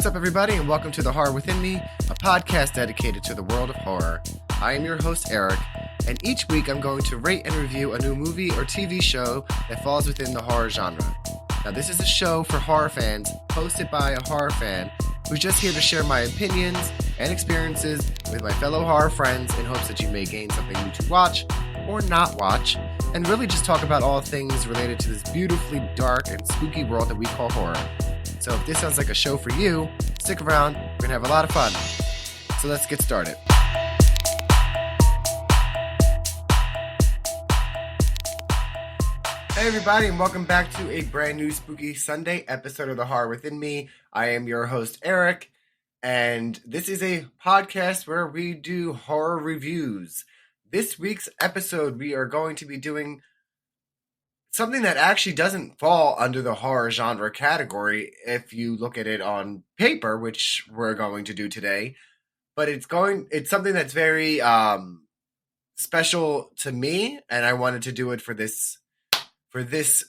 What's up, everybody, and welcome to The Horror Within Me, a podcast dedicated to the world of horror. I am your host, Eric, and each week I'm going to rate and review a new movie or TV show that falls within the horror genre. Now, this is a show for horror fans, hosted by a horror fan, who's just here to share my opinions and experiences with my fellow horror friends in hopes that you may gain something new to watch or not watch, and really just talk about all things related to this beautifully dark and spooky world that we call horror. So if this sounds like a show for you, stick around, we're going to have a lot of fun. So let's get started. Hey everybody, and welcome back to a brand new Spooky Sunday episode of The Horror Within Me. I am your host, Eric, and this is a podcast where we do horror reviews. This week's episode, we are going to be doing something that actually doesn't fall under the horror genre category if you look at it on paper, which we're going to do today. But it's something that's very special to me, and I wanted to do it for this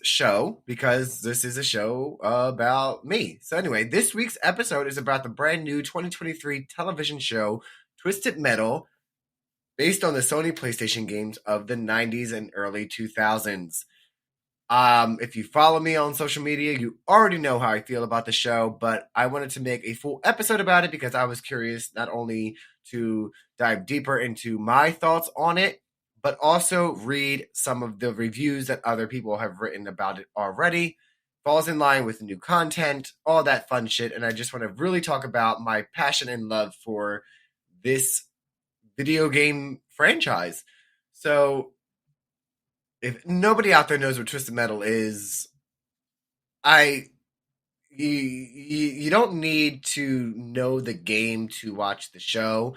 show because this is a show about me. So anyway, this week's episode is about the brand new 2023 television show Twisted Metal, based on the Sony PlayStation games of the 90s and early 2000s. If you follow me on social media, you already know how I feel about the show, but I wanted to make a full episode about it because I was curious not only to dive deeper into my thoughts on it, but also read some of the reviews that other people have written about it already. Falls in line with new content, all that fun shit, and I just want to really talk about my passion and love for this video game franchise. So if nobody out there knows what Twisted Metal is, you don't need to know the game to watch the show,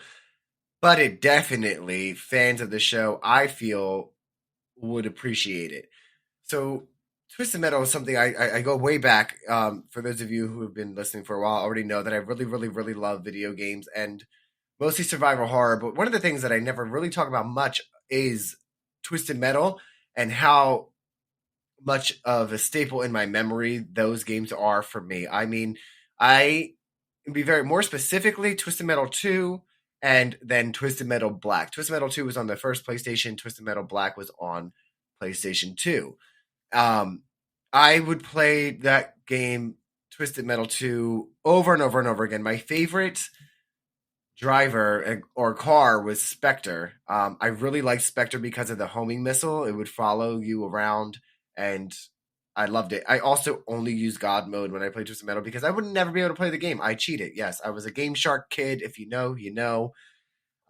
but it definitely, fans of the show, I feel, would appreciate it. So Twisted Metal is something I go way back. For those of you who have been listening for a while, already know that I really, really, really love video games and mostly survival horror. But one of the things that I never really talk about much is Twisted Metal and how much of a staple in my memory those games are for me. I mean, I be very more specifically Twisted Metal 2 and then Twisted Metal Black. Twisted Metal 2 was on the first PlayStation. Twisted Metal Black was on PlayStation 2. I would play that game, Twisted Metal 2, over and over and over again. My favorite driver or car was Spectre. I really liked Spectre because of the homing missile. It would follow you around, and I loved it. I also only use God mode when I play Twisted Metal because I would never be able to play the game. I cheated. Yes, I was a Game Shark kid. If you know, you know.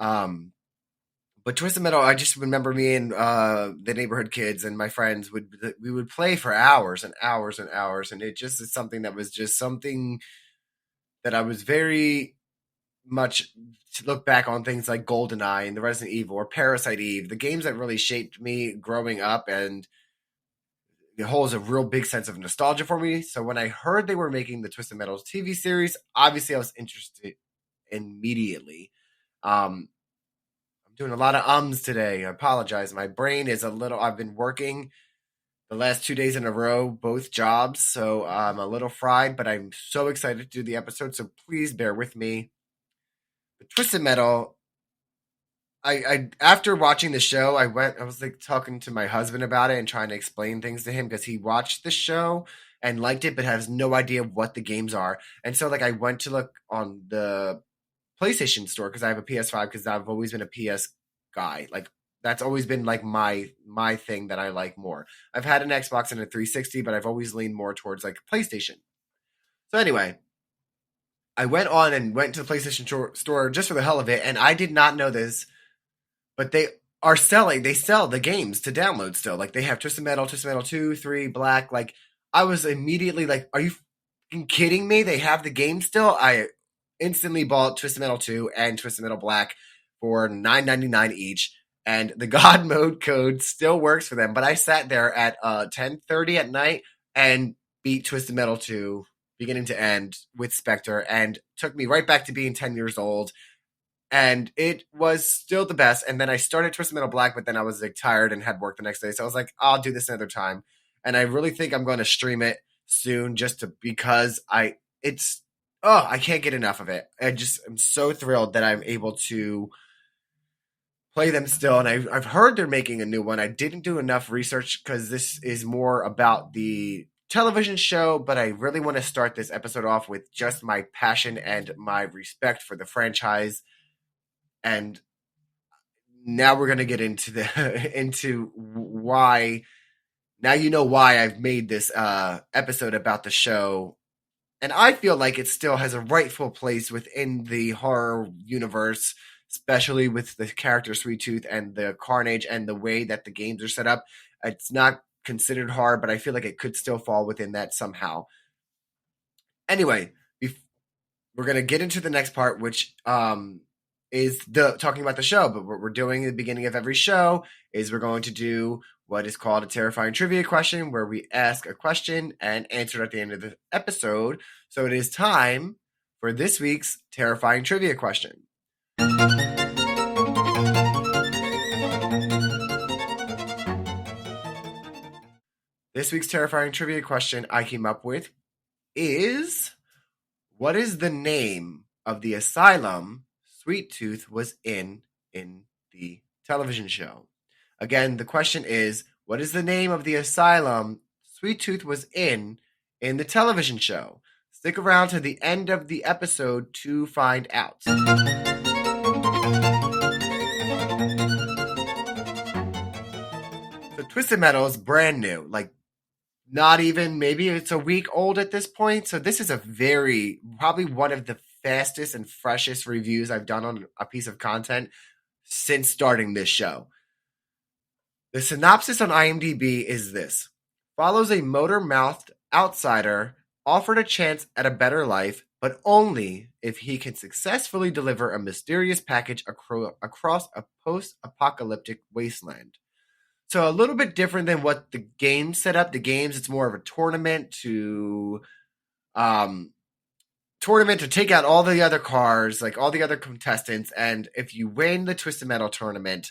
But Twisted Metal, I just remember me and the neighborhood kids and my friends we would play for hours and hours and hours, and it just is something that was just something that I was very much to look back on things like GoldenEye and the Resident Evil or Parasite Eve, the games that really shaped me growing up, and it holds a real big sense of nostalgia for me. So when I heard they were making the Twisted Metal TV series, obviously I was interested immediately. I'm doing a lot of ums today. I apologize. My brain is I've been working the last 2 days in a row, both jobs, so I'm a little fried, but I'm so excited to do the episode, so please bear with me. Twisted Metal, I after watching the show, I was like talking to my husband about it and trying to explain things to him because he watched the show and liked it but has no idea what the games are. And so like I went to look on the PlayStation store because I have a PS5 because I've always been a PS guy. Like that's always been like my thing that I like more. I've had an Xbox and a 360, but I've always leaned more towards like PlayStation. So anyway, I went to the PlayStation store just for the hell of it, and I did not know this, but they sell the games to download still. Like, they have Twisted Metal 2, 3, Black. Like, I was immediately like, are you fucking kidding me? They have the game still? I instantly bought Twisted Metal 2 and Twisted Metal Black for $9.99 each, and the God mode code still works for them. But I sat there at 10:30 at night and beat Twisted Metal 2 beginning to end with Spectre, and took me right back to being 10 years old. And it was still the best. And then I started Twisted Metal Black, but then I was like tired and had work the next day. So I was like, I'll do this another time. And I really think I'm going to stream it soon because it's Oh, I can't get enough of it. I'm so thrilled that I'm able to play them still. And I've heard they're making a new one. I didn't do enough research because this is more about the television show, but I really want to start this episode off with just my passion and my respect for the franchise. And now we're going to get into the into why. Now you know why I've made this episode about the show, and I feel like it still has a rightful place within the horror universe, especially with the character Sweet Tooth and the carnage and the way that the games are set up. It's not considered horror, but I feel like it could still fall within that somehow. Anyway, we're gonna get into the next part, which is the talking about the show. But what we're doing at the beginning of every show is we're going to do what is called a terrifying trivia question, where we ask a question and answer it at the end of the episode. So it is time for this week's terrifying trivia question. This week's terrifying trivia question I came up with is, what is the name of the asylum Sweet Tooth was in the television show? Again, the question is, what is the name of the asylum Sweet Tooth was in the television show? Stick around to the end of the episode to find out. So Twisted Metal is brand new, like not even, maybe it's a week old at this point. So this is probably one of the fastest and freshest reviews I've done on a piece of content since starting this show. The synopsis on IMDb is this: follows a motor-mouthed outsider offered a chance at a better life, but only if he can successfully deliver a mysterious package across a post-apocalyptic wasteland. So a little bit different than what the game set up. The games, it's more of a tournament to take out all the other cars, like all the other contestants. And if you win the Twisted Metal tournament,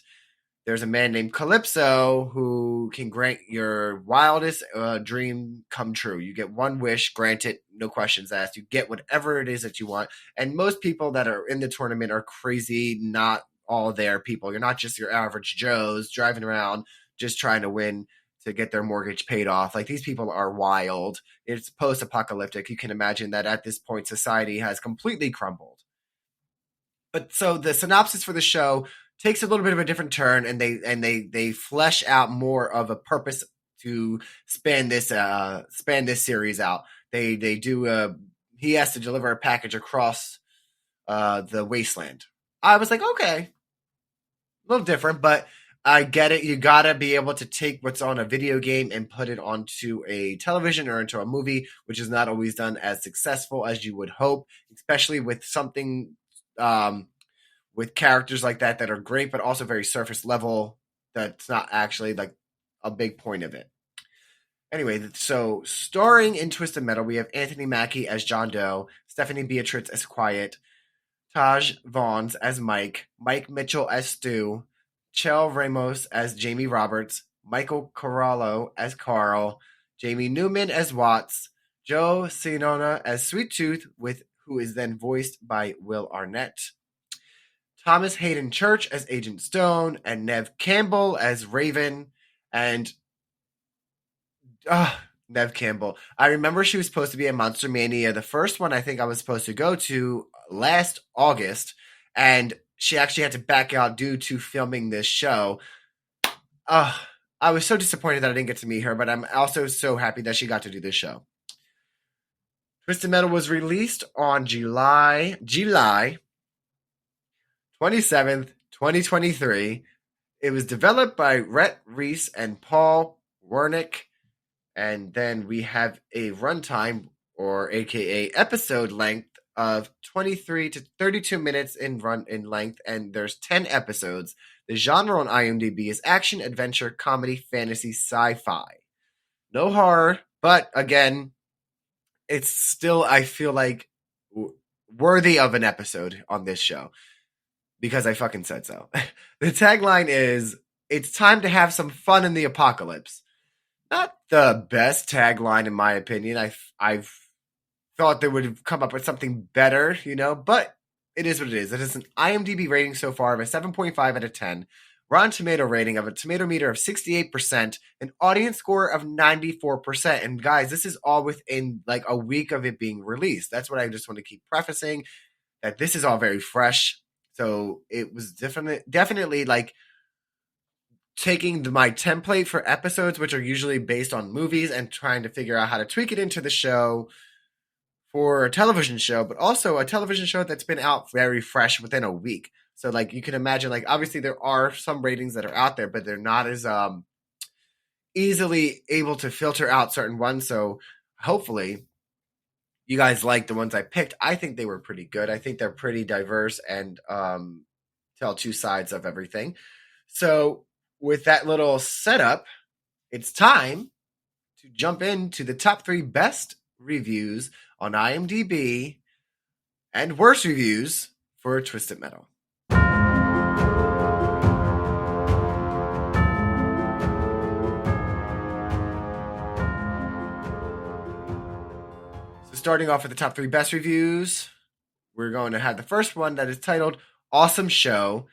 there's a man named Calypso who can grant your wildest dream come true. You get one wish granted, no questions asked. You get whatever it is that you want. And most people that are in the tournament are crazy, not all their people. You're not just your average Joes driving around just trying to win to get their mortgage paid off. Like, these people are wild. It's post-apocalyptic. You can imagine that at this point, society has completely crumbled. But so the synopsis for the show takes a little bit of a different turn, and they flesh out more of a purpose to span this series out. They do he has to deliver a package across the wasteland. I was like, okay, a little different, but I get it. You gotta be able to take what's on a video game and put it onto a television or into a movie, which is not always done as successful as you would hope, especially with something with characters like that are great, but also very surface level. That's not actually like a big point of it. Anyway, so starring in Twisted Metal, we have Anthony Mackie as John Doe, Stephanie Beatriz as Quiet, Taj Vaughns as Mike Mitchell as Stu, Chell Ramos as Jamie Roberts, Michael Corallo as Carl, Jamie Newman as Watts, Joe Cinona as Sweet Tooth, who is then voiced by Will Arnett, Thomas Hayden Church as Agent Stone, and Neve Campbell as Raven. And Neve Campbell. I remember she was supposed to be at Monster Mania, the first one I think I was supposed to go to last August, and she actually had to back out due to filming this show. I was so disappointed that I didn't get to meet her, but I'm also so happy that she got to do this show. Twisted Metal was released on July 27th, 2023. It was developed by Rhett Reese and Paul Wernick. And then we have a runtime, or AKA episode length, of 23 to 32 minutes in length, and there's 10 episodes. The genre on IMDb is action, adventure, comedy, fantasy, sci-fi. No horror, but again, it's still, I feel like, worthy of an episode on this show, because I fucking said so. The tagline is, it's time to have some fun in the apocalypse. Not the best tagline, in my opinion. I've thought they would have come up with something better, but it is what it is. It is an IMDb rating so far of a 7.5 out of 10, Rotten Tomato rating of a tomato meter of 68%, an audience score of 94%. And guys, this is all within like a week of it being released. That's what I just want to keep prefacing, that this is all very fresh. So it was definitely like taking my template for episodes, which are usually based on movies, and trying to figure out how to tweak it into the show for a television show, but also a television show that's been out very fresh within a week. So like you can imagine, like obviously there are some ratings that are out there, but they're not as easily able to filter out certain ones. So hopefully you guys like the ones I picked. I think they were pretty good. I think they're pretty diverse and tell two sides of everything. So with that little setup, it's time to jump into the top 3 best reviews on IMDb and worst reviews for Twisted Metal. So starting off with the top 3 best reviews, we're going to have the first one that is titled Awesome Show.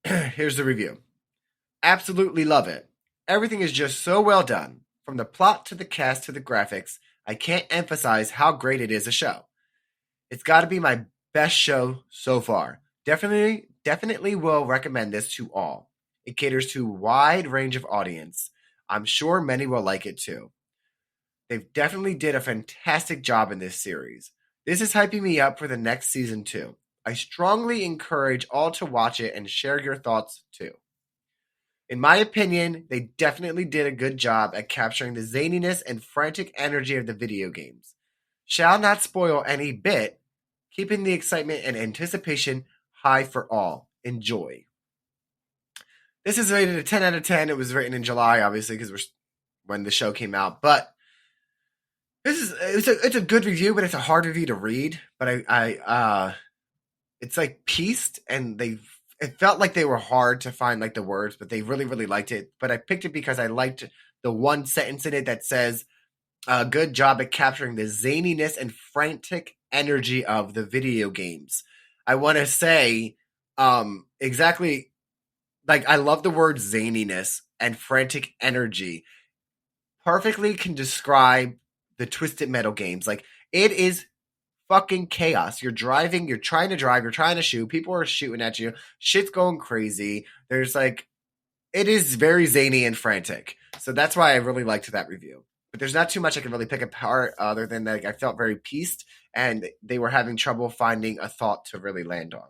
Here's the review. Absolutely love it. Everything is just so well done. From the plot to the cast to the graphics, I can't emphasize how great it is a show. It's got to be my best show so far. Definitely will recommend this to all. It caters to a wide range of audience. I'm sure many will like it too. They've definitely did a fantastic job in this series. This is hyping me up for the next season too. I strongly encourage all to watch it and share your thoughts too. In my opinion, they definitely did a good job at capturing the zaniness and frantic energy of the video games. Shall not spoil any bit, keeping the excitement and anticipation high for all. Enjoy. This is rated a 10 out of 10. It was written in July, obviously, because we're when the show came out. But it's a good review, but it's a hard review to read. But it's like pieced, and it felt like they were hard to find like the words, but they really, really liked it. But I picked it because I liked the one sentence in it that says, a good job at capturing the zaniness and frantic energy of the video games. I want to say exactly, like I love the word zaniness and frantic energy. Perfectly can describe the Twisted Metal games. Like it is fucking chaos. You're driving, you're trying to drive, you're trying to shoot, people are shooting at you, shit's going crazy. There's like, it is very zany and frantic. So that's why I really liked that review. But there's not too much I can really pick apart other than like I felt very pieced and they were having trouble finding a thought to really land on.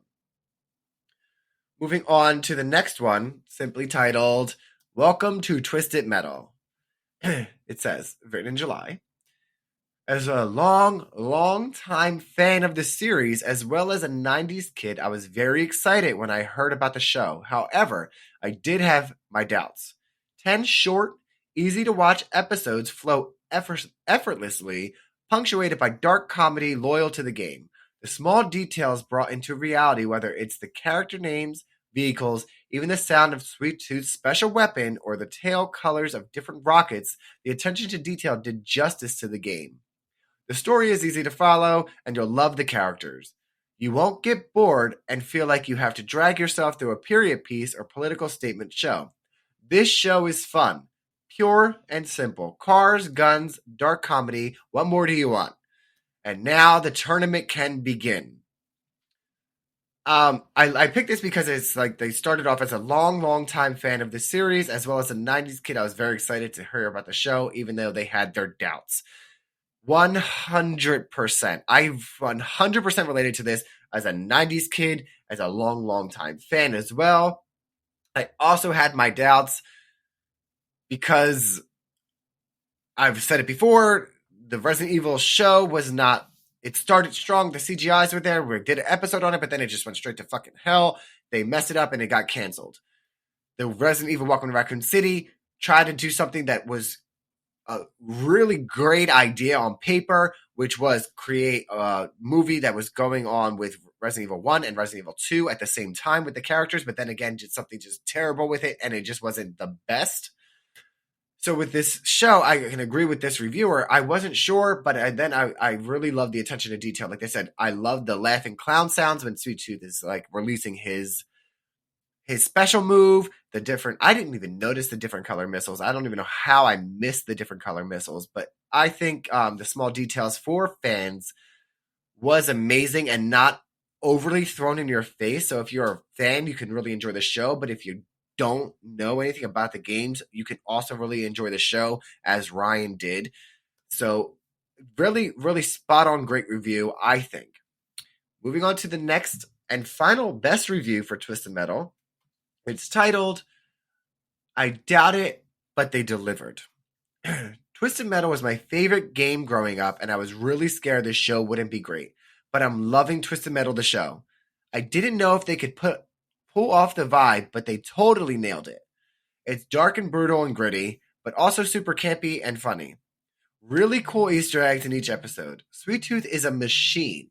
Moving on to the next one, simply titled, Welcome to Twisted Metal. It says, written in July. As a long time fan of the series, as well as a 90s kid, I was very excited when I heard about the show. However, I did have my doubts. 10 short, easy-to-watch episodes flow effortlessly, punctuated by dark comedy loyal to the game. The small details brought into reality, whether it's the character names, vehicles, even the sound of Sweet Tooth's special weapon, or the tail colors of different rockets, the attention to detail did justice to the game. The story is easy to follow, and you'll love the characters. You won't get bored and feel like you have to drag yourself through a period piece or political statement show. This show is fun, pure and simple. Cars, guns, dark comedy. What more do you want? And now the tournament can begin. I picked this because it's like they started off as a long time fan of the series, as well as a 90s kid. I was very excited to hear about the show, even though they had their doubts. 100%. I 100% related to this as a 90s kid, as a long time fan as well. I also had my doubts because I've said it before, the Resident Evil show was not, it started strong, the CGIs were there, we did an episode on it, but then it just went straight to fucking hell. They messed it up and it got canceled. The Resident Evil Welcome to Raccoon City tried to do something that was a really great idea on paper, which was create a movie that was going on with Resident Evil 1 and Resident Evil 2 at the same time with the characters, but then again, did something just terrible with it, and it just wasn't the best. So with this show, I can agree with this reviewer. I wasn't sure, but I really love the attention to detail. Like I said, I love the laughing clown sounds when Sweet Tooth is like releasing his special move. The different, I didn't even notice the different color missiles. I don't even know how I missed the different color missiles, but I think the small details for fans was amazing and not overly thrown in your face. So if you're a fan, you can really enjoy the show. But if you don't know anything about the games, you can also really enjoy the show as Ryan did. So really, really spot on, great review, I think. Moving on to the next and final best review for Twisted Metal. It's titled, I Doubt It, But They Delivered. Twisted Metal was my favorite game growing up, and I was really scared this show wouldn't be great. But I'm loving Twisted Metal, the show. I didn't know if they could pull off the vibe, but they totally nailed it. It's dark and brutal and gritty, but also super campy and funny. Really cool Easter eggs in each episode. Sweet Tooth is a machine.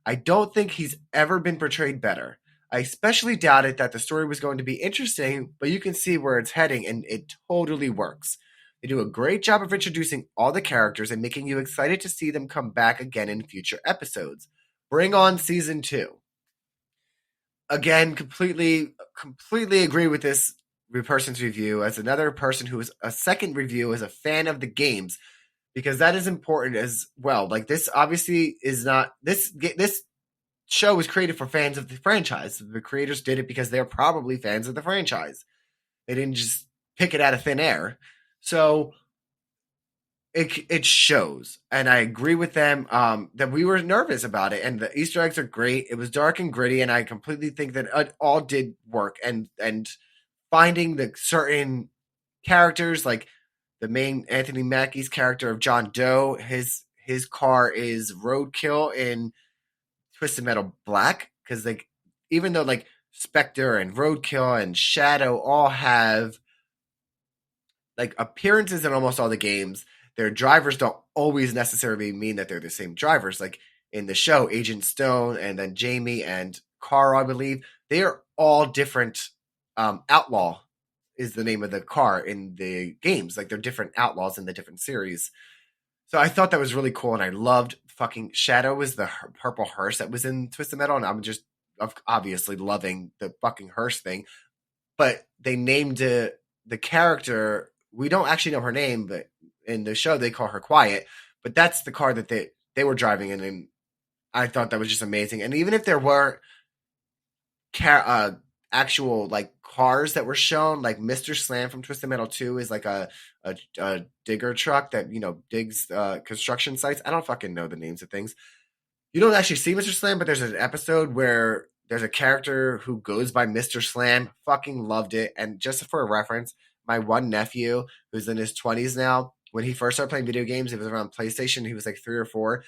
I don't think he's ever been portrayed better. I especially doubted that the story was going to be interesting, but you can see where it's heading, and it totally works. They do a great job of introducing all the characters and making you excited to see them come back again in future episodes. Bring on season 2. Again, completely agree with this person's review. As another person who is a second review as a fan of the games, because that is important as well. Like, this obviously is not this show was created for fans of the franchise. The creators did it because they're probably fans of the franchise. They didn't just pick it out of thin air. So it shows, and I agree with them that we were nervous about it, and the Easter eggs are great. It was dark and gritty, and I completely think that it all did work. And finding the certain characters, like the main Anthony Mackie's character of John Doe, his car is roadkill in Twisted Metal Black, because like even though like Spectre and Roadkill and Shadow all have like appearances in almost all the games, their drivers don't always necessarily mean that they're the same drivers. Like in the show, Agent Stone and then Jamie and Carl, I believe, they are all different. Outlaw is the name of the car in the games. Like they're different outlaws in the different series. So I thought that was really cool, and I loved fucking Shadow was the purple hearse that was in Twisted Metal, and I'm just obviously loving the fucking hearse thing. But they named the character, we don't actually know her name, but in the show they call her Quiet. But that's the car that they were driving in, and I thought that was just amazing. And even if there weren't actual like cars that were shown, like Mr. Slam from Twisted Metal 2 is like a digger truck that, you know, digs construction sites. I don't fucking know the names of things. You don't actually see Mr. Slam, but there's an episode where there's a character who goes by Mr. Slam. Fucking loved it. And just for a reference, my one nephew, who's in his 20s now, when he first started playing video games, it was around PlayStation. He was like 3 or 4.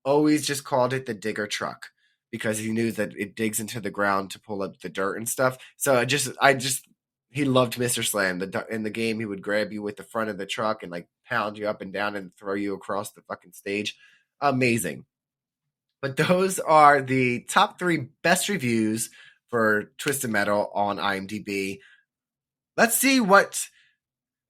Always just called it the digger truck, because he knew that it digs into the ground to pull up the dirt and stuff. So he loved Mr. Slam. In the game, he would grab you with the front of the truck and like pound you up and down and throw you across the fucking stage. Amazing. But those are the top 3 best reviews for Twisted Metal on IMDb. Let's see what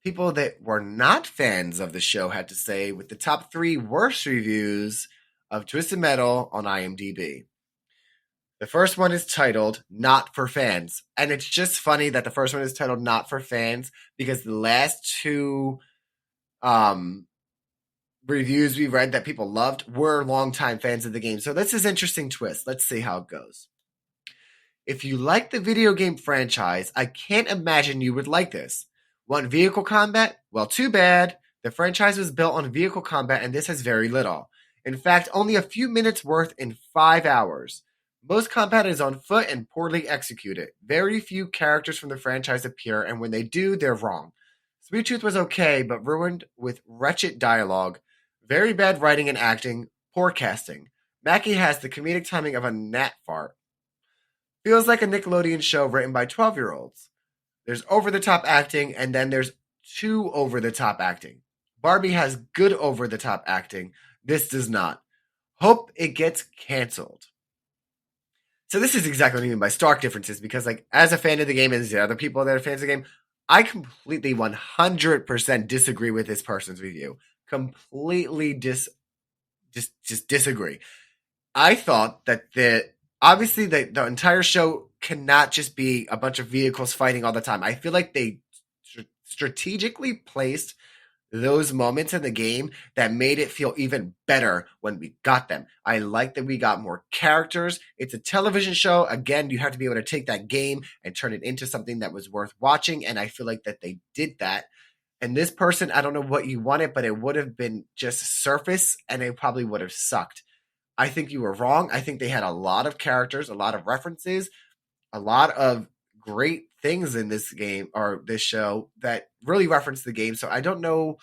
people that were not fans of the show had to say with the top 3 worst reviews of Twisted Metal on IMDb. The first one is titled Not for Fans. And it's just funny that the first one is titled Not for Fans, because the last 2 reviews we read that people loved were longtime fans of the game. So this is an interesting twist. Let's see how it goes. If you like the video game franchise, I can't imagine you would like this. Want vehicle combat? Well, too bad. The franchise was built on vehicle combat, and this has very little. In fact, only a few minutes worth in 5 hours. Most combat is on foot and poorly executed. Very few characters from the franchise appear, and when they do, they're wrong. Sweet Tooth was okay, but ruined with wretched dialogue, very bad writing and acting, poor casting. Mackie has the comedic timing of a gnat fart. Feels like a Nickelodeon show written by 12-year-olds. There's over-the-top acting, and then there's too over-the-top acting. Barbie has good over-the-top acting. This does not. Hope it gets canceled. So this is exactly what I mean by stark differences, because like as a fan of the game and as the other people that are fans of the game, I completely 100% disagree with this person's review. Completely just disagree. I thought that obviously the entire show cannot just be a bunch of vehicles fighting all the time. I feel like they strategically placed those moments in the game that made it feel even better when we got them. I like that we got more characters. It's a television show. Again, you have to be able to take that game and turn it into something that was worth watching. And I feel like that they did that. And this person, I don't know what you wanted, but it would have been just surface and it probably would have sucked. I think you were wrong. I think they had a lot of characters, a lot of references, a lot of great things in this game or this show that really reference the game. So I don't know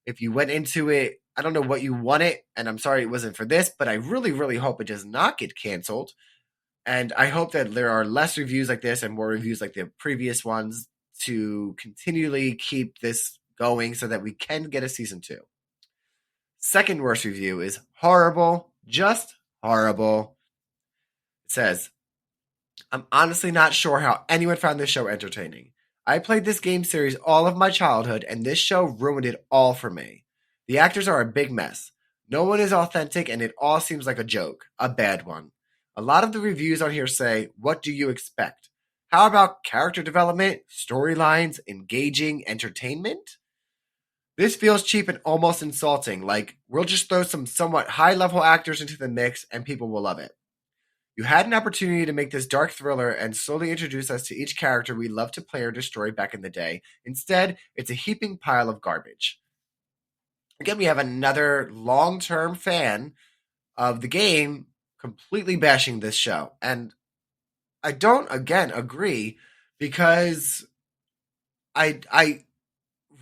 if you went into it. I don't know what you wanted, and I'm sorry it wasn't for this, but I really, really hope it does not get canceled. And I hope that there are less reviews like this and more reviews like the previous ones to continually keep this going so that we can get a season 2. Second worst review is horrible, just horrible. It says, I'm honestly not sure how anyone found this show entertaining. I played this game series all of my childhood, and this show ruined it all for me. The actors are a big mess. No one is authentic, and it all seems like a joke, a bad one. A lot of the reviews on here say, what do you expect? How about character development, storylines, engaging entertainment? This feels cheap and almost insulting, like we'll just throw some somewhat high-level actors into the mix and people will love it. You had an opportunity to make this dark thriller and slowly introduce us to each character we loved to play or destroy back in the day. Instead, it's a heaping pile of garbage. Again, we have another long-term fan of the game completely bashing this show. And I don't, again, agree because I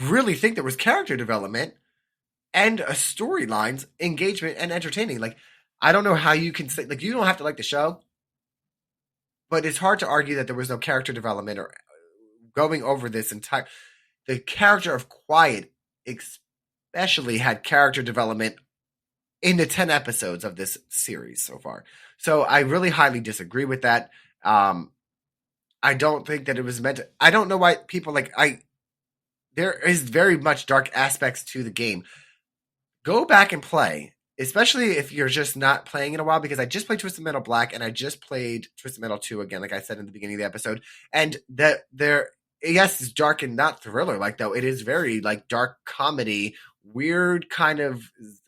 really think there was character development and a storylines, engagement, and entertaining. Like, I don't know how you can say, like, you don't have to like the show, but it's hard to argue that there was no character development or going over this entire. The character of Quiet, especially, had character development in the 10 episodes of this series so far. So I really highly disagree with that. I don't think that it was meant to. I don't know why people there is very much dark aspects to the game. Go back and play, especially if you're just not playing in a while, because I just played Twisted Metal Black and I just played Twisted Metal 2 again, like I said in the beginning of the episode. And that yes, it's dark and not thriller like though. It is very like dark comedy, weird kind of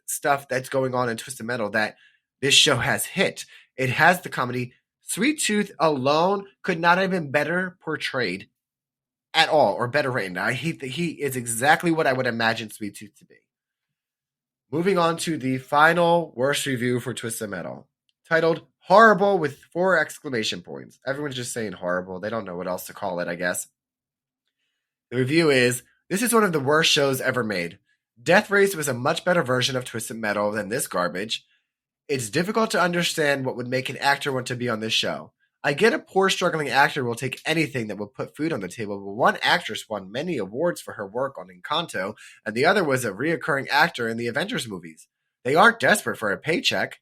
stuff that's going on in Twisted Metal that this show has hit. It has the comedy. Sweet Tooth alone could not have been better portrayed at all or better written. He is exactly what I would imagine Sweet Tooth to be. Moving on to the final worst review for Twisted Metal, titled Horrible with 4 exclamation points. Everyone's just saying horrible. They don't know what else to call it, I guess. The review is, this is one of the worst shows ever made. Death Race was a much better version of Twisted Metal than this garbage. It's difficult to understand what would make an actor want to be on this show. I get a poor struggling actor will take anything that will put food on the table, but one actress won many awards for her work on Encanto, and the other was a reoccurring actor in the Avengers movies. They aren't desperate for a paycheck.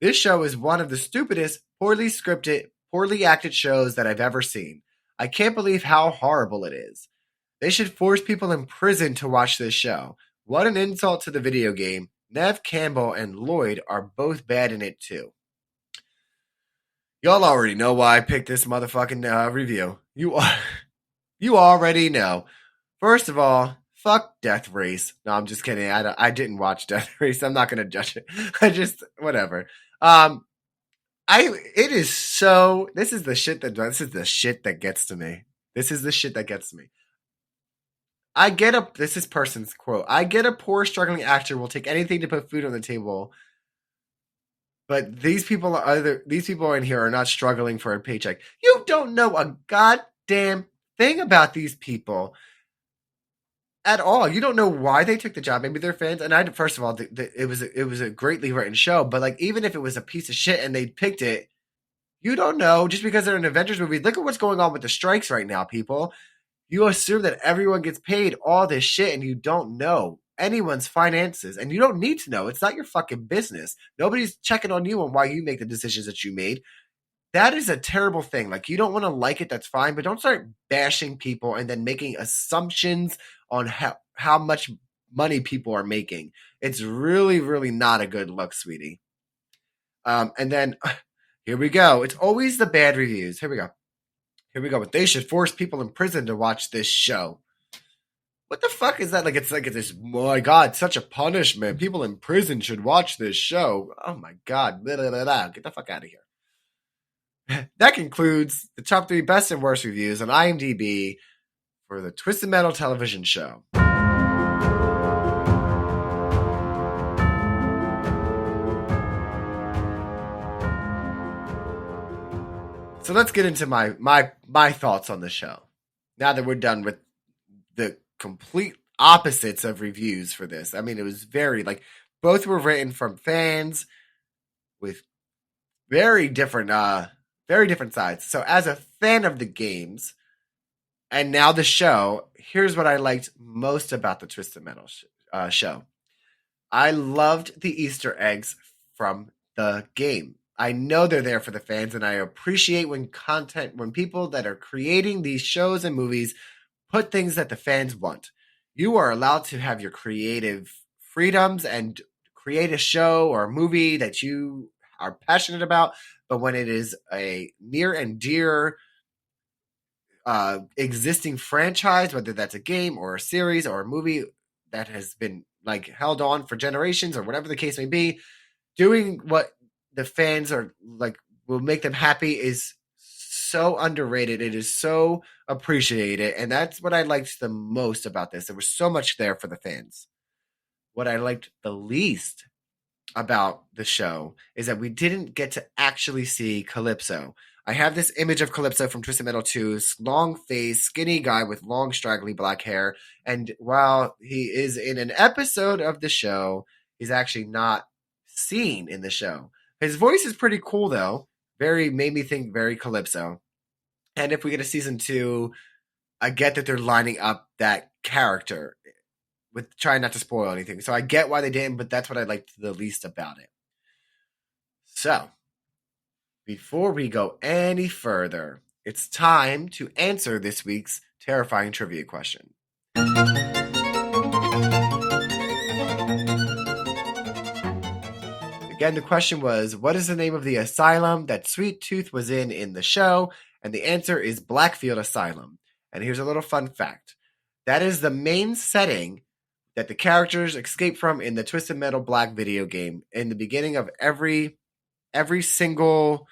This show is one of the stupidest, poorly scripted, poorly acted shows that I've ever seen. I can't believe how horrible it is. They should force people in prison to watch this show. What an insult to the video game. Nev Campbell and Lloyd are both bad in it too. Y'all already know why I picked this motherfucking review. You already know. First of all, fuck Death Race. No, I'm just kidding. I didn't watch Death Race. I'm not gonna judge it. Whatever. It is so. This is the shit that gets to me. This is the shit that gets to me. This is person's quote. I get a poor struggling actor will take anything to put food on the table. But these people in here are not struggling for a paycheck. You don't know a goddamn thing about these people at all. You don't know why they took the job. Maybe they're fans. And first of all, it was a greatly written show. But like, even if it was a piece of shit and they picked it, you don't know just because they're an Avengers movie. Look at what's going on with the strikes right now, people. You assume that everyone gets paid all this shit, and you don't know anyone's finances, and you don't need to know. It's not your fucking business. Nobody's checking on you on why you make the decisions that you made. that is a terrible thing. Like, you don't want to like it, that's fine, but don't start bashing people and then making assumptions on how much money people are making. It's really, really not a good look, sweetie. And then here we go. It's always the bad reviews. Here we go. Here we go. But they should force people in prison to watch this show. What the fuck is that? Like it's this. Oh my god, such a punishment. People in prison should watch this show. Oh my god, blah, blah, blah, blah. Get the fuck out of here. That concludes the top 3 best and worst reviews on IMDb for the Twisted Metal television show. So let's get into my thoughts on the show. Now that we're done with the complete opposites of reviews for this. I mean, it was both were written from fans with very different sides. So as a fan of the games and now the show, here's what I liked most about the Twisted Metal show. I loved the Easter eggs from the game. I know they're there for the fans, and I appreciate when people that are creating these shows and movies put things that the fans want. You are allowed to have your creative freedoms and create a show or a movie that you are passionate about, but when it is a near and dear existing franchise, whether that's a game or a series or a movie that has been like held on for generations or whatever the case may be, doing what the fans are like will make them happy is so underrated. It is so appreciated, and that's what I liked the most about this. There was so much there for the fans. What I liked the least about the show is that we didn't get to actually see Calypso. I have this image of Calypso from Twisted Metal 2's long face, skinny guy with long, straggly black hair. And while he is in an episode of the show, he's actually not seen in the show. His voice is pretty cool, though. Made me think very Calypso. And if we get a season 2, I get that they're lining up that character with trying not to spoil anything. So I get why they didn't, but that's what I liked the least about it. So, before we go any further, it's time to answer this week's terrifying trivia question. Again, the question was, what is the name of the asylum that Sweet Tooth was in the show? And the answer is Blackfield Asylum. And here's a little fun fact. That is the main setting that the characters escape from in the Twisted Metal Black video game. In the beginning of every single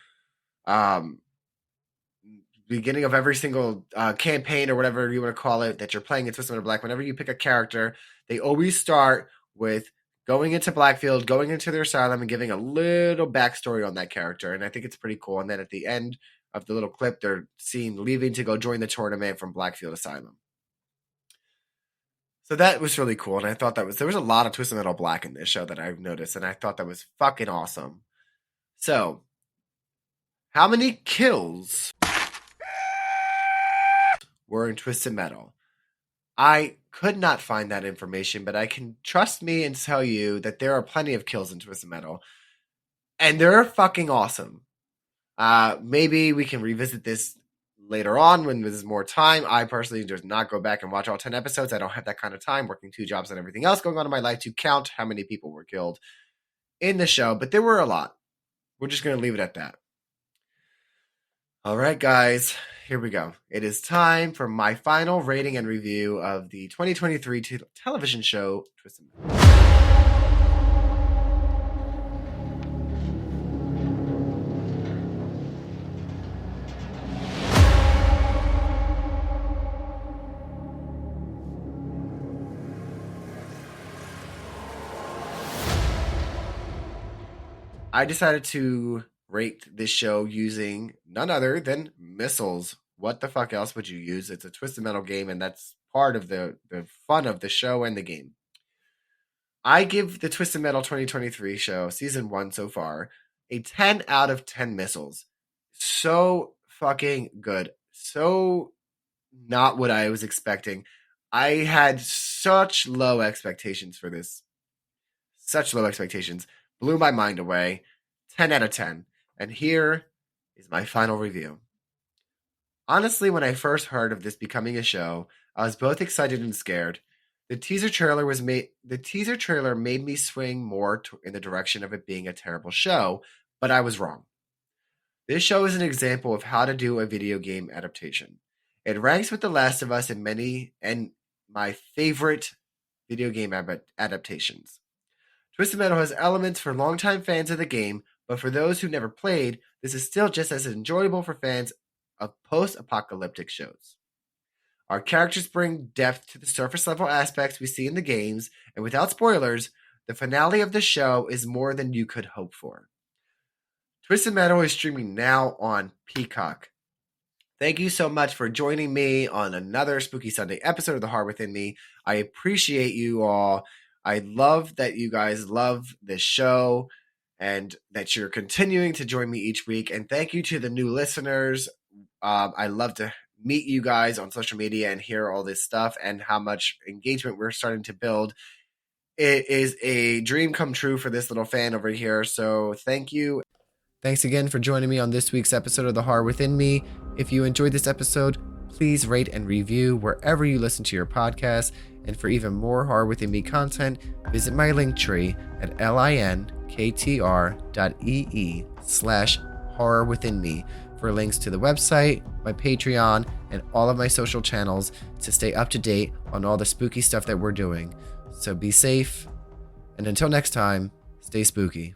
campaign or whatever you want to call it that you're playing in Twisted Metal Black, whenever you pick a character, they always start with going into Blackfield, going into their asylum, and giving a little backstory on that character. And I think it's pretty cool. And then at the end of the little clip, they're seen leaving to go join the tournament from Blackfield Asylum. So that was really cool. And I thought there was a lot of Twisted Metal Black in this show that I've noticed. And I thought that was fucking awesome. So, how many kills were in Twisted Metal? I could not find that information, but I can trust me and tell you that there are plenty of kills in Twisted Metal. And they're fucking awesome. Maybe we can revisit this later on when there's more time. I personally just not go back and watch all 10 episodes. I don't have that kind of time, working 2 jobs and everything else going on in my life, to count how many people were killed in the show. But there were a lot. We're just going to leave it at that. All right, guys, here we go. It is time for my final rating and review of the 2023 television show, Twisted Metal. I decided to rate this show using none other than missiles. What the fuck else would you use? It's a Twisted Metal game, and that's part of the fun of the show and the game. I give the Twisted Metal 2023 show, season 1 so far, a 10 out of 10 missiles. So fucking good. So not what I was expecting. I had such low expectations for this. Such low expectations. Blew my mind away. 10 out of 10. And here is my final review. Honestly, when I first heard of this becoming a show, I was both excited and scared. The teaser trailer made me swing more in the direction of it being a terrible show, but I was wrong. This show is an example of how to do a video game adaptation. It ranks with The Last of Us and many and my favorite video game adaptations. Twisted Metal has elements for longtime fans of the game, but for those who never played, this is still just as enjoyable for fans of post-apocalyptic shows. Our characters bring depth to the surface level aspects we see in the games, and without spoilers, the finale of the show is more than you could hope for. Twisted Metal is streaming now on Peacock. Thank you so much for joining me on another Spooky Sunday episode of The Heart Within Me. I appreciate you all. I love that you guys love this show and that you're continuing to join me each week. And thank you to the new listeners. I love to meet you guys on social media and hear all this stuff and how much engagement we're starting to build. It is a dream come true for this little fan over here. So thank you. Thanks again for joining me on this week's episode of The Horror Within Me. If you enjoyed this episode, please rate and review wherever you listen to your podcast. And for even more Horror Within Me content, visit my link tree at linktr.ee/horror within me for links to the website, my Patreon, and all of my social channels to stay up to date on all the spooky stuff that we're doing. So be safe, and until next time, stay spooky.